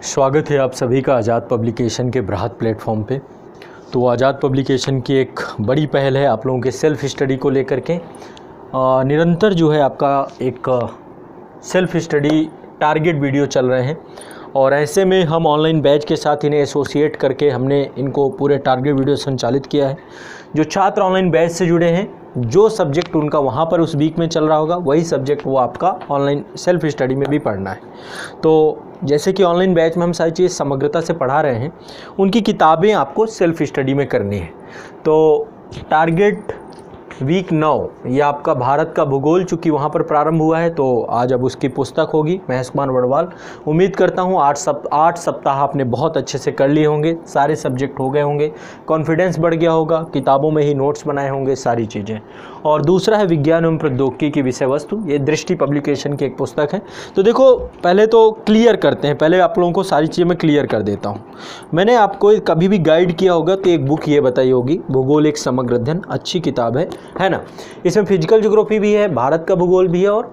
स्वागत है आप सभी का आज़ाद पब्लिकेशन के बृहद प्लेटफॉर्म पे। तो आज़ाद पब्लिकेशन की एक बड़ी पहल है आप लोगों के सेल्फ़ स्टडी को लेकर के। निरंतर जो है आपका एक सेल्फ़ स्टडी टारगेट वीडियो चल रहे हैं और ऐसे में हम ऑनलाइन बैच के साथ इन्हें एसोसिएट करके हमने इनको पूरे टारगेट वीडियो संचालित किया है। जो छात्र ऑनलाइन बैच से जुड़े हैं, जो सब्जेक्ट उनका वहाँ पर उस वीक में चल रहा होगा वही सब्जेक्ट वो आपका ऑनलाइन सेल्फ़ स्टडी में भी पढ़ना है। तो जैसे कि ऑनलाइन बैच में हम सारी चीज़ समग्रता से पढ़ा रहे हैं, उनकी किताबें आपको सेल्फ़ स्टडी में करनी है। तो टारगेट वीक 9 ये आपका भारत का भूगोल चूँकि वहाँ पर प्रारंभ हुआ है, तो आज अब उसकी पुस्तक होगी महेश कुमार वर्णवाल। उम्मीद करता हूँ 8 सप्ताह आपने बहुत अच्छे से कर लिए होंगे, सारे सब्जेक्ट हो गए होंगे, कॉन्फिडेंस बढ़ गया होगा, किताबों में ही नोट्स बनाए होंगे, सारी चीज़ें। और दूसरा है विज्ञान एवं प्रौद्योगिकी की विषय वस्तु, ये दृष्टि पब्लिकेशन की एक पुस्तक है। तो देखो पहले तो क्लियर करते हैं, पहले आप लोगों को सारी चीज़ें मैं क्लियर कर देता हूँ। मैंने आपको कभी भी गाइड किया होगा तो एक बुक ये बताई होगी, भूगोल एक समग्र अध्ययन, अच्छी किताब है ना। इसमें फिजिकल ज्योग्राफी भी है, भारत का भूगोल भी है और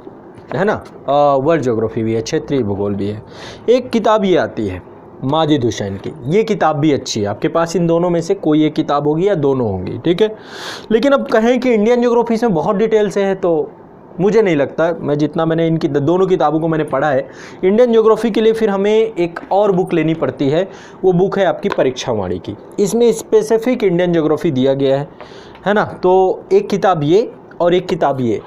है ना वर्ल्ड ज्योग्राफी भी है, क्षेत्रीय भूगोल भी है। एक किताब ये आती है माजिद हुसैन की, ये किताब भी अच्छी है। आपके पास इन दोनों में से कोई एक किताब होगी या दोनों होंगी, ठीक है। लेकिन अब कहें कि इंडियन ज्योग्राफी में बहुत डिटेल से है तो मुझे नहीं लगता, मैं जितना मैंने इनकी दोनों किताबों को मैंने पढ़ा है, इंडियन ज्योग्राफी के लिए फिर हमें एक और बुक लेनी पड़ती है। वो बुक है आपकी परीक्षावाणी की, इसमें स्पेसिफिक इंडियन ज्योग्राफी दिया गया है ना। तो एक किताब ये और एक किताब ये।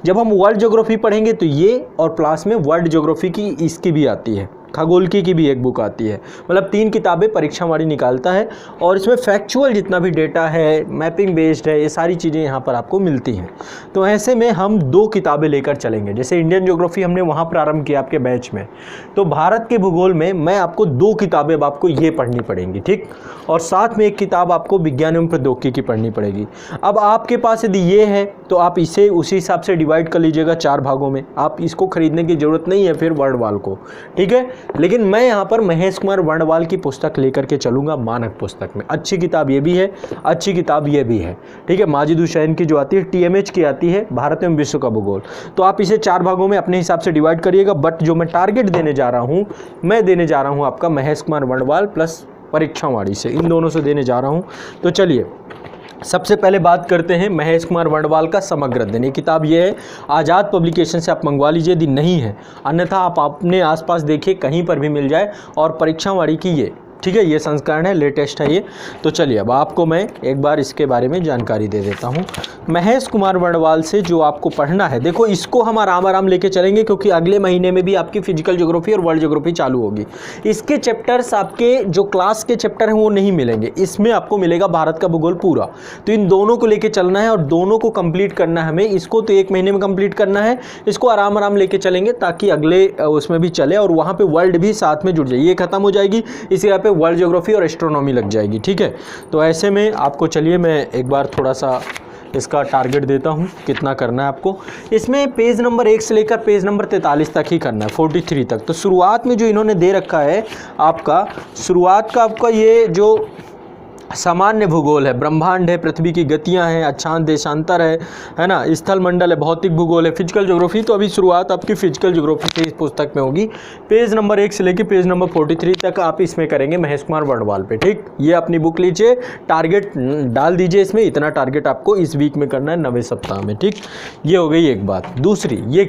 जब हम वर्ल्ड ज्योग्राफी पढ़ेंगे तो ये, और क्लास में वर्ल्ड ज्योग्राफी की इसकी भी आती है, खगोलकी की भी एक बुक आती है। मतलब 3 किताबें परीक्षावाणी निकालता है और इसमें फैक्चुअल जितना भी डेटा है, मैपिंग बेस्ड है, ये सारी चीज़ें यहाँ पर आपको मिलती हैं। तो ऐसे में हम 2 किताबें लेकर चलेंगे। जैसे इंडियन ज्योग्राफी हमने वहाँ प्रारंभ किया आपके बैच में, तो भारत के भूगोल में मैं आपको 2 किताबें अब आपको ये पढ़नी पड़ेंगी, ठीक। और साथ में एक किताब आपको विज्ञान एवं प्रौद्योगिकी की पढ़नी पड़ेगी। अब आपके पास यदि ये है तो आप इसे उसी हिसाब से डिवाइड कर लीजिएगा 4 भागों में। आप इसको खरीदने की ज़रूरत नहीं है फिर वर्णवाल को, ठीक है। लेकिन मैं यहाँ पर महेश कुमार वर्णवाल की पुस्तक लेकर के चलूँगा, मानक पुस्तक में। अच्छी किताब ये भी है, अच्छी किताब ये भी है, ठीक है। माजिद हुसैन की जो आती है TMH की आती है, भारत एवं विश्व का भूगोल। तो आप इसे 4 भागों में अपने हिसाब से डिवाइड करिएगा। बट जो मैं टारगेट देने जा रहा हूँ, मैं देने जा रहा हूँ आपका महेश कुमार वर्णवाल प्लस परीक्षावाणी से, इन दोनों से देने जा रहा हूँ। तो चलिए सबसे पहले बात करते हैं महेश कुमार वर्णवाल का समग्र अध्ययन। ये किताब ये है, आज़ाद पब्लिकेशन से आप मंगवा लीजिए यदि नहीं है, अन्यथा आप अपने आसपास देखिए कहीं पर भी मिल जाए। और परीक्षावाणी की ये, ठीक है, ये संस्करण है, लेटेस्ट है ये। तो चलिए अब आपको मैं एक बार इसके बारे में जानकारी दे देता हूँ। महेश कुमार वर्णवाल से जो आपको पढ़ना है, देखो इसको हम आराम लेके चलेंगे क्योंकि अगले महीने में भी आपकी फिजिकल ज्योग्राफी और वर्ल्ड ज्योग्राफी चालू होगी। इसके चैप्टर्स आपके जो क्लास के चैप्टर हैं वो नहीं मिलेंगे, इसमें आपको मिलेगा भारत का भूगोल पूरा। तो इन दोनों को लेके चलना है और दोनों को कंप्लीट करना है हमें। इसको तो 1 महीने में कंप्लीट करना है, इसको आराम लेके चलेंगे ताकि अगले उसमें भी चले और वहाँ पर वर्ल्ड भी साथ में जुड़ जाए। ये खत्म हो जाएगी, इसी यहाँ पे वर्ल्ड ज्योग्राफी और एस्ट्रोनॉमी लग जाएगी, ठीक है। तो ऐसे में आपको चलिए मैं एक बार थोड़ा सा इसका टारगेट देता हूँ, कितना करना है आपको। इसमें पेज नंबर 1 से लेकर पेज नंबर 43 तक ही करना है, 43 तक। तो शुरुआत में जो इन्होंने दे रखा है आपका, शुरुआत का आपका ये जो सामान्य भूगोल है, ब्रह्मांड है, पृथ्वी की गतियां हैं, अक्षांश देशांतर है ना, स्थल मंडल है, भौतिक भूगोल है, फिजिकल ज्योग्राफी। तो अभी शुरुआत आपकी फिजिकल ज्योग्राफी से इस पुस्तक में होगी। पेज नंबर 1 से लेकर पेज नंबर 43 तक आप इसमें करेंगे महेश कुमार वर्णवाल पे, ठीक। ये अपनी बुक लीजिए, टारगेट डाल दीजिए इसमें, इतना टारगेट आपको इस वीक में करना है 90 सप्ताह में, ठीक। ये हो गई एक बात। दूसरी, ये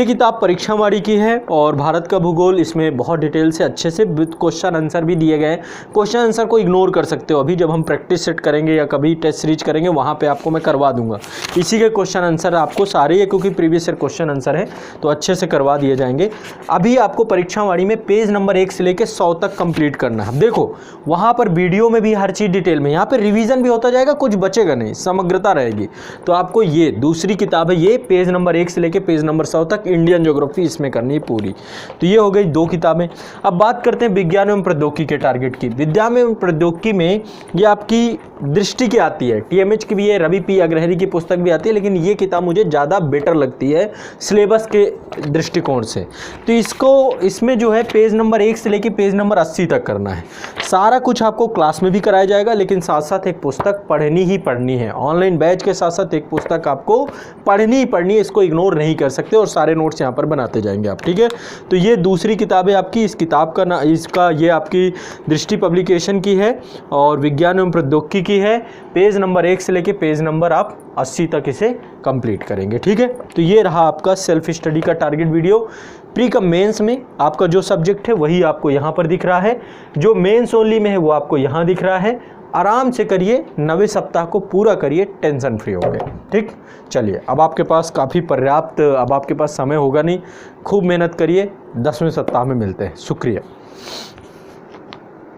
किताब परीक्षावाणी की है और भारत का भूगोल, इसमें बहुत डिटेल से अच्छे से क्वेश्चन आंसर भी दिए गए हैं। क्वेश्चन आंसर को इग्नोर कर सकते हो, अभी जब हम प्रैक्टिस सेट करेंगे या कभी टेस्ट सीरीज करेंगे वहाँ पे आपको मैं करवा दूंगा। इसी के क्वेश्चन आंसर आपको सारे है क्योंकि प्रीवियस ईयर क्वेश्चन आंसर है, तो अच्छे से करवा दिए जाएंगे। अभी आपको परीक्षावाणी में पेज नंबर 1 से लेकर 100 तक कंप्लीट करना है। देखो वहाँ पर वीडियो में भी हर चीज़ डिटेल में, यहाँ पर रिविजन भी होता जाएगा, कुछ बचेगा नहीं, समग्रता रहेगी। तो आपको ये दूसरी किताब है, ये पेज नंबर 1 से लेकर पेज नंबर 100 तक इंडियन ज्योग्राफी इसमें करनी है पूरी। तो ये हो गई 2 किताबें। अब बात करते हैं विज्ञान एवं प्रौद्योगिकी के टारगेट की। विज्ञान एवं प्रौद्योगिकी में में ये आपकी दृष्टि की आती है, टीएमएच की भी है, रवि पी अग्रहरी की पुस्तक भी आती है, लेकिन ये किताब मुझे ज़्यादा बेटर लगती है सिलेबस के दृष्टिकोण से। तो इसमें जो है पेज नंबर 1 से लेकर पेज नंबर 80 तक करना है। सारा कुछ आपको क्लास में भी कराया जाएगा, लेकिन साथ साथ एक पुस्तक पढ़नी ही पढ़नी है। ऑनलाइन बैच के साथ साथ एक पुस्तक आपको पढ़नी ही पढ़नी है, इसको इग्नोर नहीं कर सकते, और सारे नोट्स यहाँ पर बनाते जाएंगे आप, ठीक है। तो ये दूसरी किताब है आपकी। इस किताब का ये आपकी दृष्टि पब्लिकेशन की है और विज्ञान एवं प्रौद्योगिकी की है। पेज नंबर 1 से लेके पेज नंबर आप 80 तक इसे कंप्लीट करेंगे, ठीक है। तो ये रहा आपका सेल्फ स्टडी का target video. Pre cum mains में आपका जो सब्जेक्ट है वही आपको यहाँ पर दिख रहा है, जो मेंस ओनली में है वो आपको यहाँ दिख रहा है। आराम से करिए, 90 सप्ताह को पूरा करिए, टेंशन फ्री हो गए, ठीक। चलिए, अब आपके पास काफ़ी पर्याप्त, अब आपके पास समय होगा नहीं, खूब मेहनत करिए, 10वें सप्ताह में मिलते हैं। शुक्रिया।